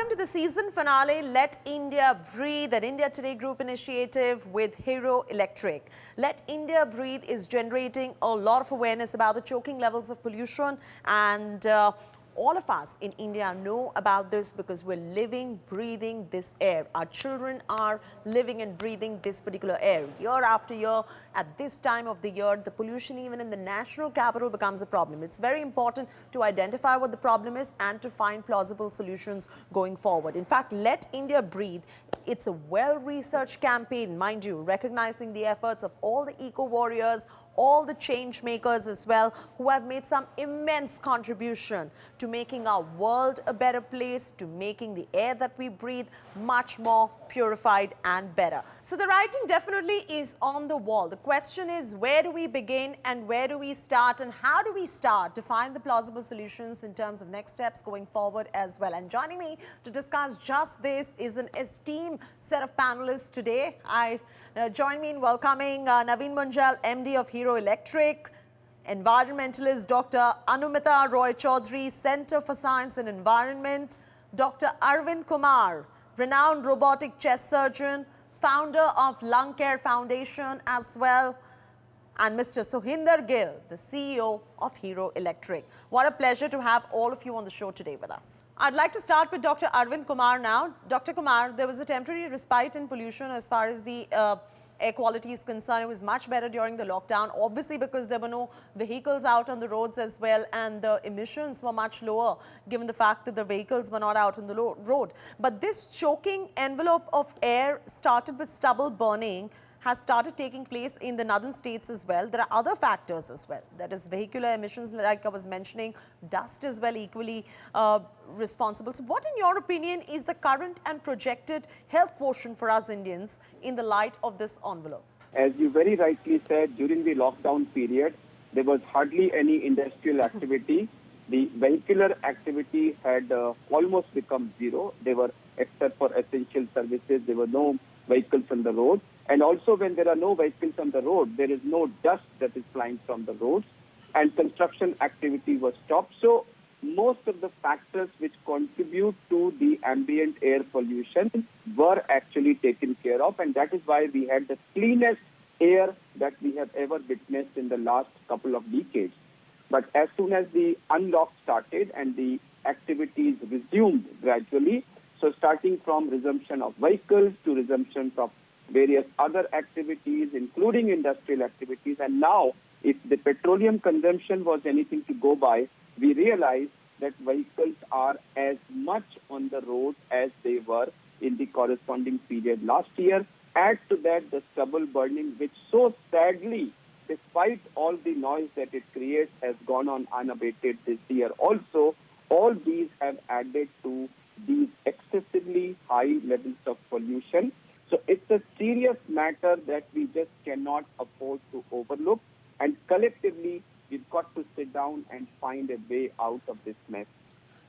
Welcome to the season finale, Let India Breathe, an India Today Group initiative with Hero Electric. Let India Breathe is generating a lot of awareness about the choking levels of pollution, and all of us in India know about this because we're living, breathing this air. Our children are living and breathing this particular air. Year after year, at this time of the year, the pollution even in the national capital becomes a problem. It's very important to identify what the problem is and to find plausible solutions going forward. In fact, Let India Breathe, it's a well-researched campaign, mind you, recognizing the efforts of all the eco-warriors, all the change makers as well, who have made some immense contribution to making our world a better place, to making the air that we breathe much more purified and better. So the writing definitely is on the wall. The question is, where do we begin and where do we start, and how do we start to find the plausible solutions in terms of next steps going forward as well? And joining me to discuss just this is an esteemed set of panelists today. Join me in welcoming Naveen Munjal, MD of Hero Electric, environmentalist Dr. Anumita Roy Chaudhary, Center for Science and Environment, Dr. Arvind Kumar, renowned robotic chest surgeon, founder of Lung Care Foundation as well, and Mr. Sohinder Gill, the CEO of Hero Electric. What a pleasure to have all of you on the show today with us. I'd like to start with Dr. Arvind Kumar now. Dr. Kumar, there was a temporary respite in pollution as far as the air quality is concerned. It was much better during the lockdown, obviously because there were no vehicles out on the roads as well, and the emissions were much lower given the fact that the vehicles were not out on the road. But this choking envelope of air started with stubble burning, has started taking place in the northern states as well. There are other factors as well. That is vehicular emissions, like I was mentioning, dust as well equally responsible. So what, in your opinion, is the current and projected health quotient for us Indians in the light of this envelope? As you very rightly said, during the lockdown period, there was hardly any industrial activity. The vehicular activity had almost become zero. They were, except for essential services, there were no vehicles on the road. And also, when there are no vehicles on the road, there is no dust that is flying from the roads, and construction activity was stopped. So most of the factors which contribute to the ambient air pollution were actually taken care of, and that is why we had the cleanest air that we have ever witnessed in the last couple of decades. But as soon as the unlock started and the activities resumed gradually, so starting from resumption of vehicles to resumption of various other activities, including industrial activities. And now, if the petroleum consumption was anything to go by, we realize that vehicles are as much on the road as they were in the corresponding period last year. Add to that the stubble burning, which so sadly, despite all the noise that it creates, has gone on unabated this year also. All these have added to these excessively high levels of pollution. So it's a serious matter that we just cannot afford to overlook, and collectively we've got to sit down and find a way out of this mess.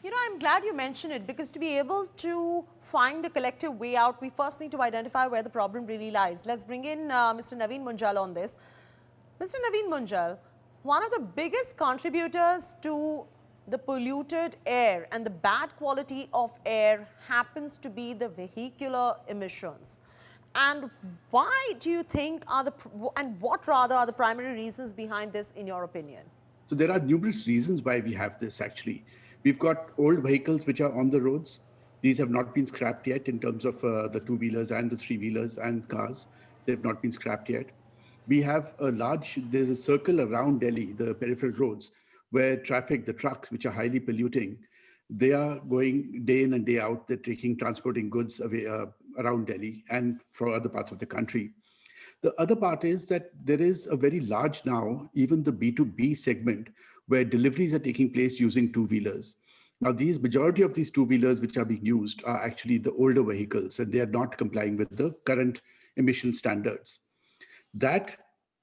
You know, I'm glad you mentioned it, because to be able to find a collective way out, we first need to identify where the problem really lies. Let's bring in Mr. Naveen Munjal on this. Mr. Naveen Munjal, one of the biggest contributors to the polluted air and the bad quality of air happens to be the vehicular emissions. And why do you think what rather are the primary reasons behind this, in your opinion? So there are numerous reasons why we have this actually. We've got old vehicles which are on the roads. These have not been scrapped yet in terms of the two-wheelers and the three-wheelers and cars. They've not been scrapped yet. We have there's a circle around Delhi, the peripheral roads, where traffic, the trucks, which are highly polluting, they are going day in and day out. They're transporting goods away around Delhi and for other parts of the country. The other part is that there is a very large now, even the B2B segment, where deliveries are taking place using two-wheelers. Now, majority of these two-wheelers which are being used are actually the older vehicles, and they are not complying with the current emission standards. That,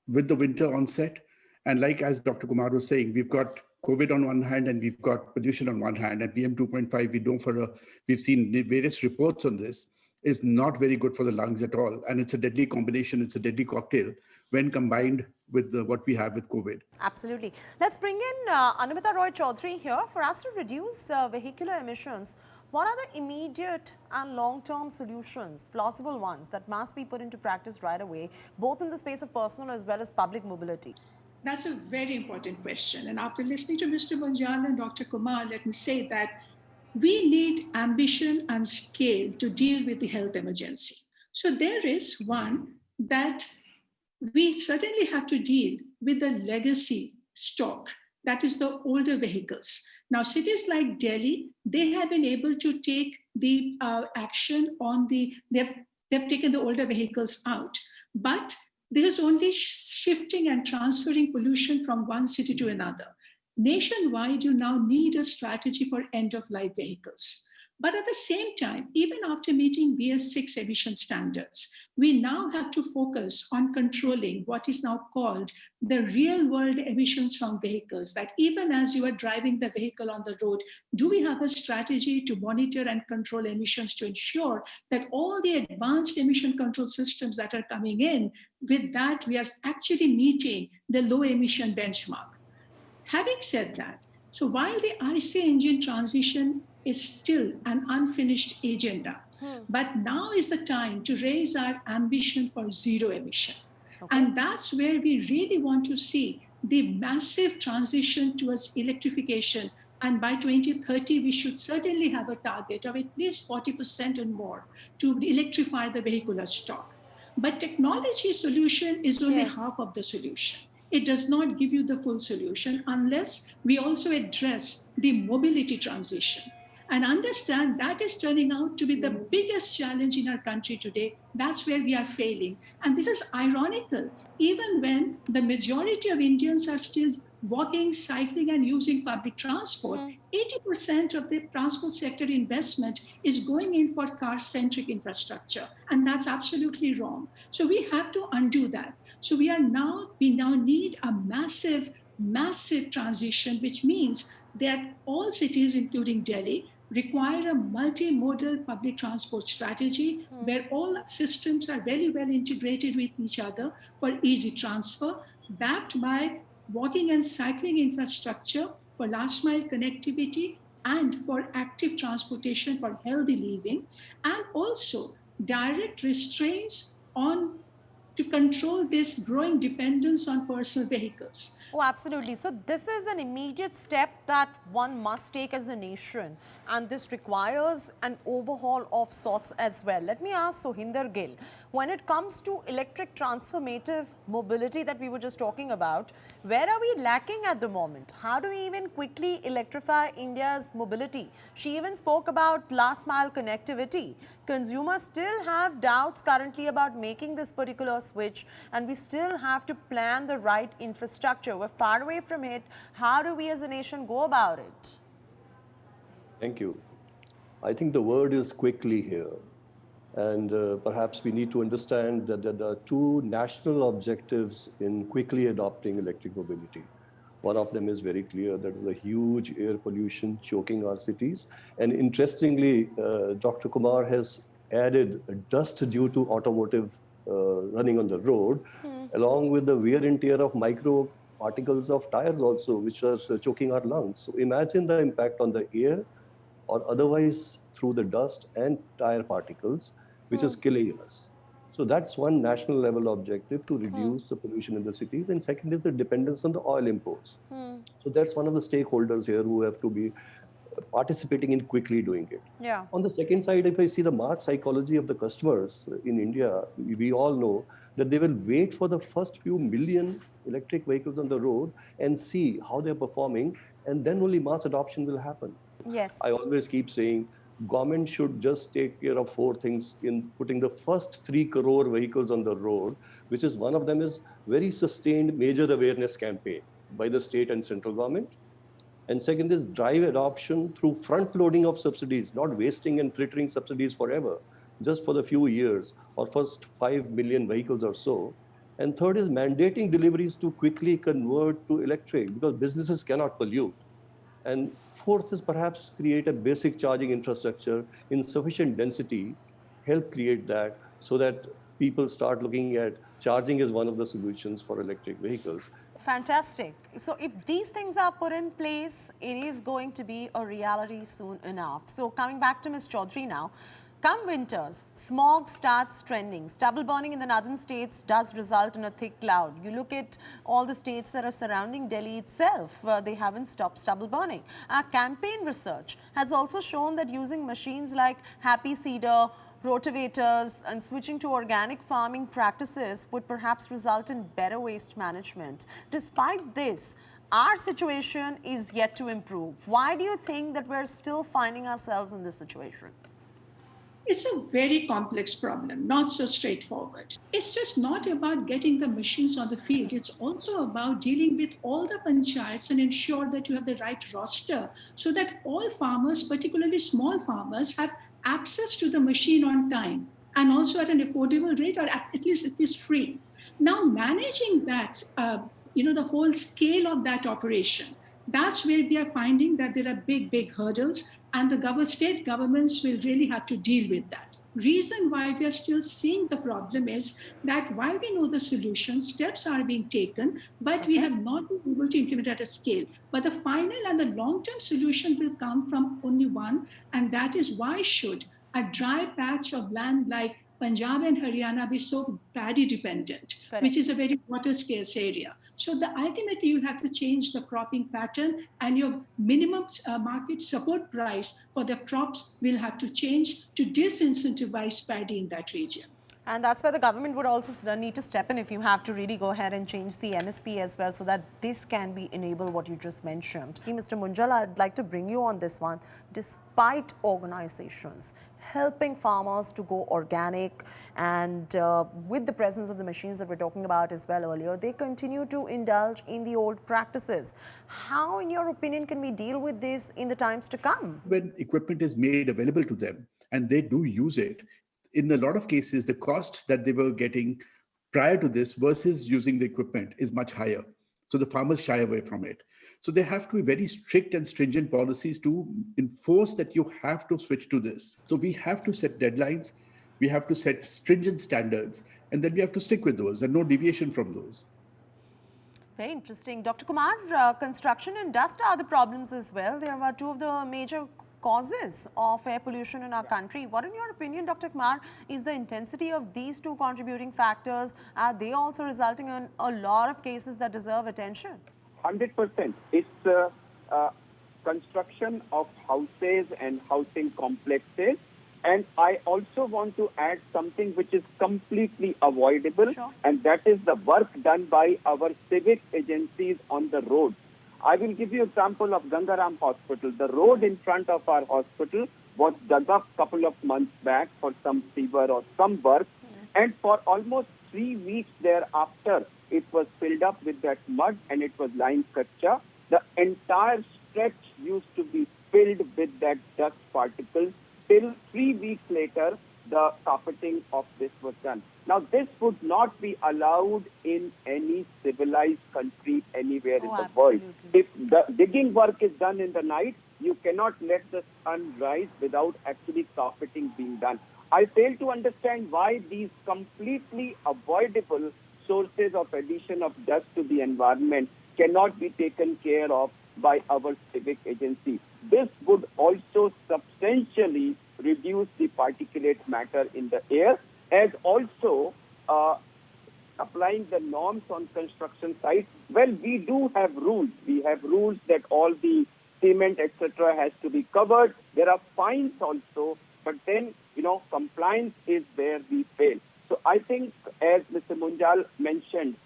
with the winter onset, and like as Dr. Kumar was saying, we've got COVID on one hand and we've got pollution on one hand, and PM 2.5, we've seen various reports on this, is not very good for the lungs at all. And it's a deadly combination, it's a deadly cocktail when combined with what we have with COVID. Absolutely. Let's bring in Anumita Roy Chaudhary here. For us to reduce vehicular emissions, What are the immediate and long-term solutions, plausible ones, that must be put into practice right away, both in the space of personal as well as public mobility? That's a very important question. And after listening to Mr. Banjal and Dr. Kumar, let me say that we need ambition and scale to deal with the health emergency. So there is one that we certainly have to deal with the legacy stock, that is the older vehicles. Now, cities like Delhi, they have been able to take the action on they've taken the older vehicles out. But this is only shifting and transferring pollution from one city to another. Nationwide, you now need a strategy for end of life vehicles. But at the same time, even after meeting BS6 emission standards, we now have to focus on controlling what is now called the real world emissions from vehicles. That even as you are driving the vehicle on the road, do we have a strategy to monitor and control emissions to ensure that all the advanced emission control systems that are coming in, with that, we are actually meeting the low emission benchmark? Having said that, so while the IC engine transition is still an unfinished agenda, but now is the time to raise our ambition for zero emission. Okay. And that's where we really want to see the massive transition towards electrification. And by 2030, we should certainly have a target of at least 40% and more to electrify the vehicular stock. But technology solution is only half of the solution. It does not give you the full solution unless we also address the mobility transition and understand that is turning out to be the biggest challenge in our country today. That's where we are failing. And this is ironical, even when the majority of Indians are still walking, cycling, and using public transport. 80% of the transport sector investment is going in for car-centric infrastructure, and that's absolutely wrong. So we have to undo that. So we now need a massive transition, which means that all cities, including Delhi, require a multimodal public transport strategy where all systems are very well integrated with each other for easy transfer, backed by walking and cycling infrastructure for last mile connectivity and for active transportation for healthy living, and also direct restraints on to control this growing dependence on personal vehicles. Oh, absolutely. So this is an immediate step that one must take as a nation, and this requires an overhaul of sorts as well. Let me ask Sohinder Gill, when it comes to electric transformative mobility that we were just talking about, where are we lacking at the moment? How do we even quickly electrify India's mobility? She even spoke about last mile connectivity. Consumers still have doubts currently about making this particular switch, and we still have to plan the right infrastructure. We're far away from it. How do we as a nation go about it? Thank you. I think the word is quickly here. And perhaps we need to understand that there are two national objectives in quickly adopting electric mobility. One of them is very clear, that is a huge air pollution choking our cities. And interestingly, Dr. Kumar has added dust due to automotive running on the road, along with the wear and tear of micro particles of tires also, which are choking our lungs. So imagine the impact on the air or otherwise through the dust and tire particles, which is killing us. So that's one national level objective, to reduce the pollution in the cities. And second is the dependence on the oil imports. So that's one of the stakeholders here who have to be participating in quickly doing it. Yeah. On the second side, if I see the mass psychology of the customers in India, we all know that they will wait for the first few million electric vehicles on the road and see how they're performing, and then only mass adoption will happen. Yes. I always keep saying government should just take care of four things in putting the first 3 crore vehicles on the road, which is one of them is very sustained major awareness campaign by the state and central government. And second is drive adoption through front loading of subsidies, not wasting and frittering subsidies forever, just for the few years or first 5 million vehicles or so. And third is mandating deliveries to quickly convert to electric, because businesses cannot pollute. And fourth is perhaps create a basic charging infrastructure in sufficient density, help create that so that people start looking at charging as one of the solutions for electric vehicles. Fantastic. So if these things are put in place, it is going to be a reality soon enough. So coming back to Ms. Chaudhary now, come winters, smog starts trending. Stubble burning in the northern states does result in a thick cloud. You look at all the states that are surrounding Delhi itself, they haven't stopped stubble burning. Our campaign research has also shown that using machines like Happy Seeder, rotavators and switching to organic farming practices would perhaps result in better waste management. Despite this, our situation is yet to improve. Why do you think that we're still finding ourselves in this situation? It's a very complex problem, not so straightforward. It's just not about getting the machines on the field. It's also about dealing with all the panchayats and ensure that you have the right roster so that all farmers, particularly small farmers, have access to the machine on time and also at an affordable rate or at least it is free. Now, managing that, the whole scale of that operation, that's where we are finding that there are big hurdles, and the state governments will really have to deal with that. Reason why we are still seeing the problem is that while we know the solution, steps are being taken, but we have not been able to implement at a scale. But the final and the long-term solution will come from only one, and that is why should a dry patch of land like Punjab and Haryana be so paddy dependent, which is a very water scarce area. So ultimately you'll have to change the cropping pattern, and your minimum market support price for the crops will have to change to disincentivize paddy in that region. And that's where the government would also need to step in if you have to really go ahead and change the MSP as well so that this can be enabled, what you just mentioned. Mr. Munjal, I'd like to bring you on this one. Despite organizations helping farmers to go organic and with the presence of the machines that we're talking about as well earlier, they continue to indulge in the old practices. How, in your opinion, can we deal with this in the times to come? When equipment is made available to them and they do use it, in a lot of cases, the cost that they were getting prior to this versus using the equipment is much higher. So the farmers shy away from it. So there have to be very strict and stringent policies to enforce that you have to switch to this. So we have to set deadlines, we have to set stringent standards, and then we have to stick with those and no deviation from those. Very interesting. Dr. Kumar, construction and dust are the problems as well. They are two of the major causes of air pollution in our country. What, in your opinion, Dr. Kumar, is the intensity of these two contributing factors? Are they also resulting in a lot of cases that deserve attention? 100%. It's construction of houses and housing complexes. And I also want to add something which is completely avoidable, and that is the work done by our civic agencies on the roads. I will give you an example of Gangaram Hospital. The road in front of our hospital was dug up a couple of months back for some sewer or some work. And for almost 3 weeks thereafter, it was filled up with that mud and it was lying kacha. The entire stretch used to be filled with that dust particles. Till 3 weeks later, the carpeting of this was done. Now, this would not be allowed in any civilized country anywhere in the world. If the digging work is done in the night, you cannot let the sun rise without actually carpeting being done. I fail to understand why these completely avoidable sources of addition of dust to the environment cannot be taken care of by our civic agency. This would also substantially reduce the particulate matter in the air, as also applying the norms on construction sites. Well, we do have rules. We have rules that all the cement, etc. has to be covered. There are fines also, but then, compliance is where we fail. So I think, as Mr. Munjal mentioned,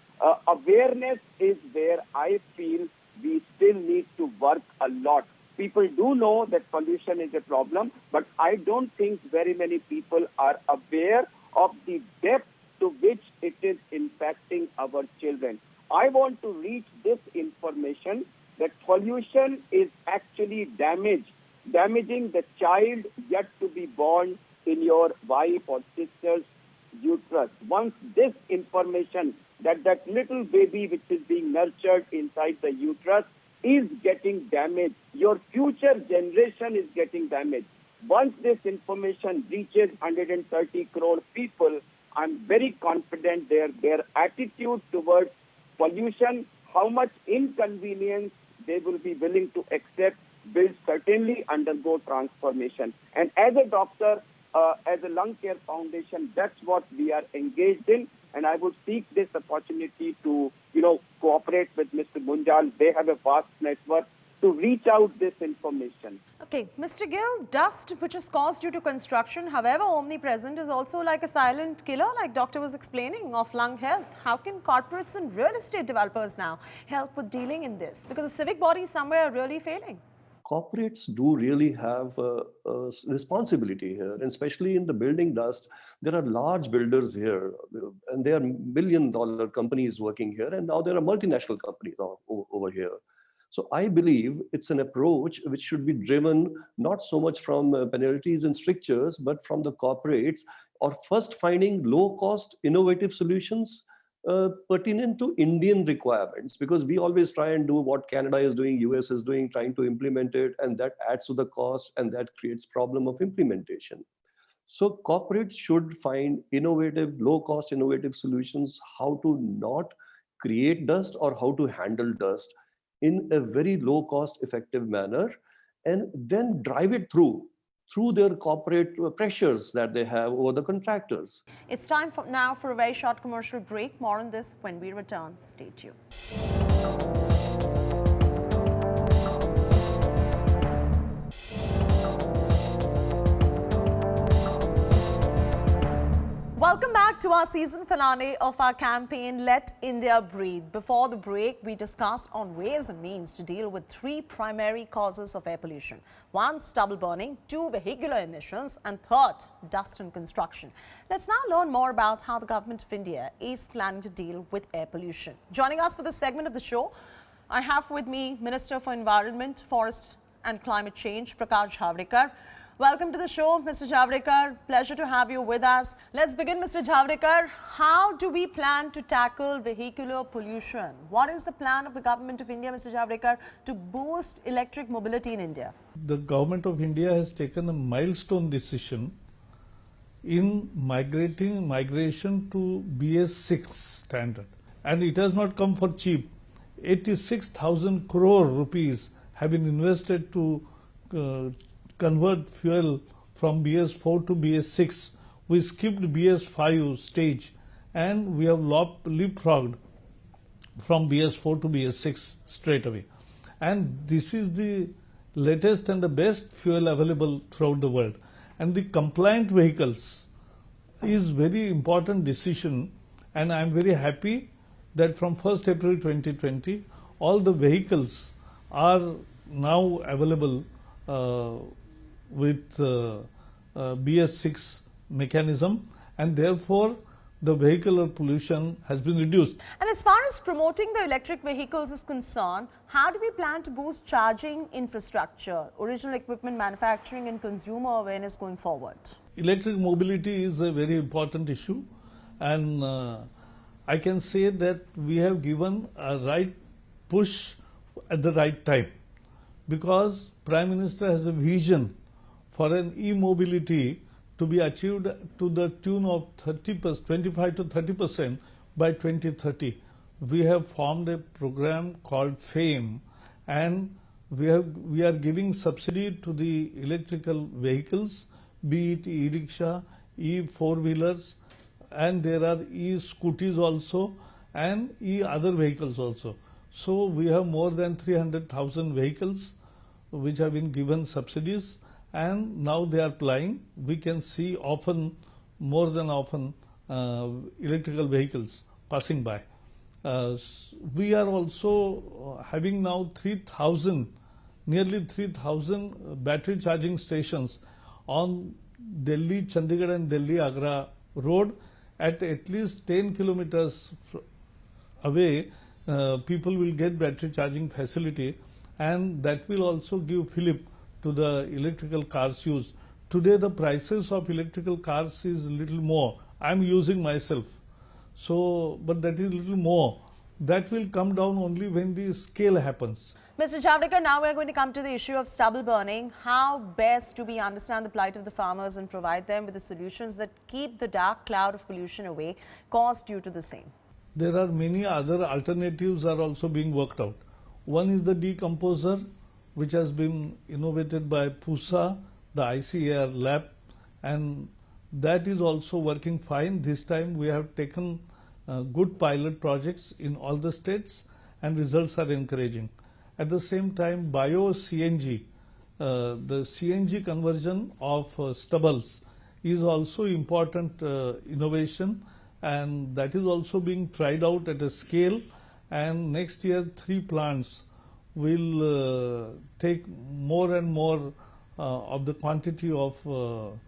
awareness is where I feel we still need to work a lot. People do know that pollution is a problem, but I don't think very many people are aware of the depth to which it is impacting our children. I want to reach this information that pollution is actually damaging the child yet to be born in your wife or sister's uterus. Once this information that little baby which is being nurtured inside the uterus is getting damaged, your future generation is getting damaged. Once this information reaches 130 crore people, I'm very confident their attitude towards pollution how much inconvenience they will be willing to accept will certainly undergo transformation. And as a doctor, as a lung care foundation, that's what we are engaged in. And I would seek this opportunity to, cooperate with Mr. Munjal. They have a vast network to reach out this information. Okay, Mr. Gill, dust which is caused due to construction, however omnipresent, is also like a silent killer, like doctor was explaining, of lung health. How can corporates and real estate developers now help with dealing in this? Because the civic bodies somewhere are really failing. Corporates do really have a responsibility here, and especially in the building dust. There are large builders here, and there are million-dollar companies working here, and now there are multinational companies over here. So I believe it's an approach which should be driven not so much from penalties and strictures, but from the corporates, or first finding low-cost, innovative solutions pertinent to Indian requirements, because we always try and do what Canada is doing, US is doing, trying to implement it, and that adds to the cost, and that creates problem of implementation. So corporates should find innovative, low-cost, innovative solutions, how to not create dust or how to handle dust in a very low-cost, effective manner, and then drive it through their corporate pressures that they have over the contractors. It's time now for a very short commercial break. More on this when we return. Stay tuned. Welcome back to our season finale of our campaign, Let India Breathe. Before the break, we discussed on ways and means to deal with 3 primary causes of air pollution. 1, stubble burning, 2, vehicular emissions, and 3rd, dust and construction. Let's now learn more about how the Government of India is planning to deal with air pollution. Joining us for this segment of the show, I have with me Minister for Environment, Forest and Climate Change, Prakash Javadekar. Welcome to the show, Mr. Javadekar. Pleasure to have you with us. Let's begin, Mr. Javadekar. How do we plan to tackle vehicular pollution? What is the plan of the Government of India, Mr. Javadekar, to boost electric mobility in India? The Government of India has taken a milestone decision in migration to BS6 standard. And it has not come for cheap. 86,000 crore rupees have been invested to convert fuel from BS4 to BS6. We skipped BS5 stage and we have leapfrogged from BS4 to BS6 straight away. And this is the latest and the best fuel available throughout the world. And the compliant vehicles is very important decision, and I am very happy that from 1st April 2020, all the vehicles are now available with BS6 mechanism, and therefore the vehicular pollution has been reduced. And as far as promoting the electric vehicles is concerned, how do we plan to boost charging infrastructure, original equipment manufacturing and consumer awareness going forward? Electric mobility is a very important issue, and I can say that we have given a right push at the right time, because Prime Minister has a vision for an e-mobility to be achieved to the tune of 25 to 30% by 2030. We have formed a program called FAME, and we are giving subsidy to the electrical vehicles, be it e-rickshaw, e-4-wheelers, and there are e-scooties also, and e-other vehicles also. So we have more than 300,000 vehicles which have been given subsidies, and now they are plying. We can see more than often electrical vehicles passing by. We are also having now nearly 3,000 battery charging stations on Delhi, Chandigarh and Delhi Agra road. At least 10 kilometers away, people will get battery charging facility, and that will also give fillip to the electrical cars use. Today the prices of electrical cars is little more. I am using myself. So, but that is little more. That will come down only when the scale happens. Mr. Javadekar, now we are going to come to the issue of stubble burning. How best do we understand the plight of the farmers and provide them with the solutions that keep the dark cloud of pollution away caused due to the same? there are many other alternatives are also being worked out. One is the decomposer, which has been innovated by PUSA, the ICAR lab, and that is also working fine. This time we have taken good pilot projects in all the states and results are encouraging. At the same time, bio-CNG, the CNG conversion of stubbles is also important innovation, and that is also being tried out at a scale, and next year 3 plants will take more and more of the quantity of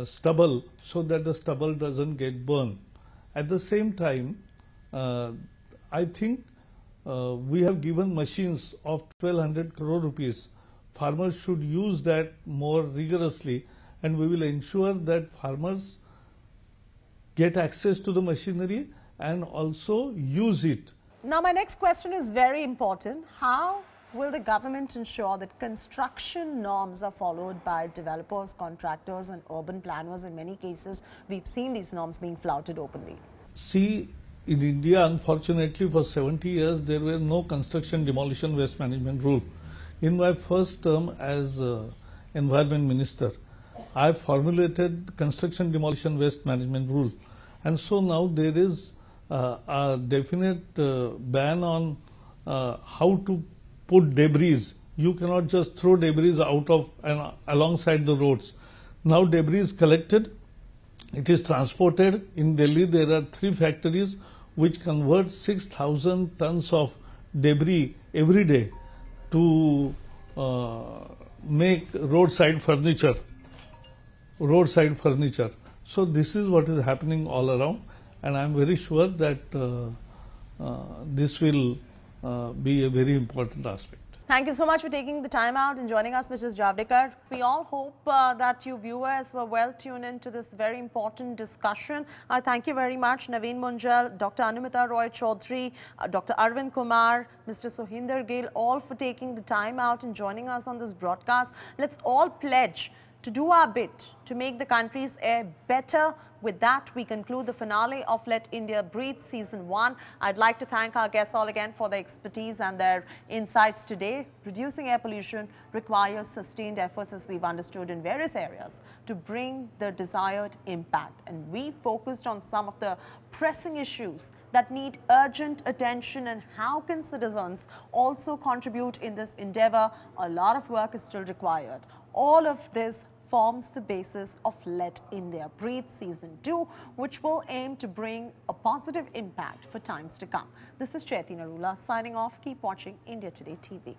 stubble so that the stubble doesn't get burned. At the same time, I think we have given machines of 1200 crore rupees. Farmers should use that more rigorously, and we will ensure that farmers get access to the machinery and also use it. Now, my next question is very important. How will the government ensure that construction norms are followed by developers, contractors and urban planners? In many cases, we've seen these norms being flouted openly. See, in India, unfortunately, for 70 years, there were no construction demolition waste management rule. In my first term as Environment Minister, I formulated construction demolition waste management rule. And so now there is a definite ban on how to put debris. You cannot just throw debris out of and alongside the roads. Now debris is collected, it is transported. In Delhi there are 3 factories which convert 6,000 tons of debris every day to make roadside furniture. So this is what is happening all around, and I am very sure that this will be a very important aspect. Thank you so much for taking the time out and joining us, Mrs. Javadekar. We all hope that you viewers were well tuned into this very important discussion. I thank you very much, Naveen Munjal, Dr. Anumita Roy Chaudhary, Dr. Arvind Kumar, Mr. Sohinder Gill, all for taking the time out and joining us on this broadcast. Let's all pledge to do our bit to make the country's air better. With that, we conclude the finale of Let India Breathe Season 1. I'd like to thank our guests all again for their expertise and their insights today. Reducing air pollution requires sustained efforts, as we've understood, in various areas to bring the desired impact. And we focused on some of the pressing issues that need urgent attention, and how can citizens also contribute in this endeavor. A lot of work is still required. All of this forms the basis of Let India Breathe Season 2, which will aim to bring a positive impact for times to come. This is Chaiti Narula signing off. Keep watching India Today TV.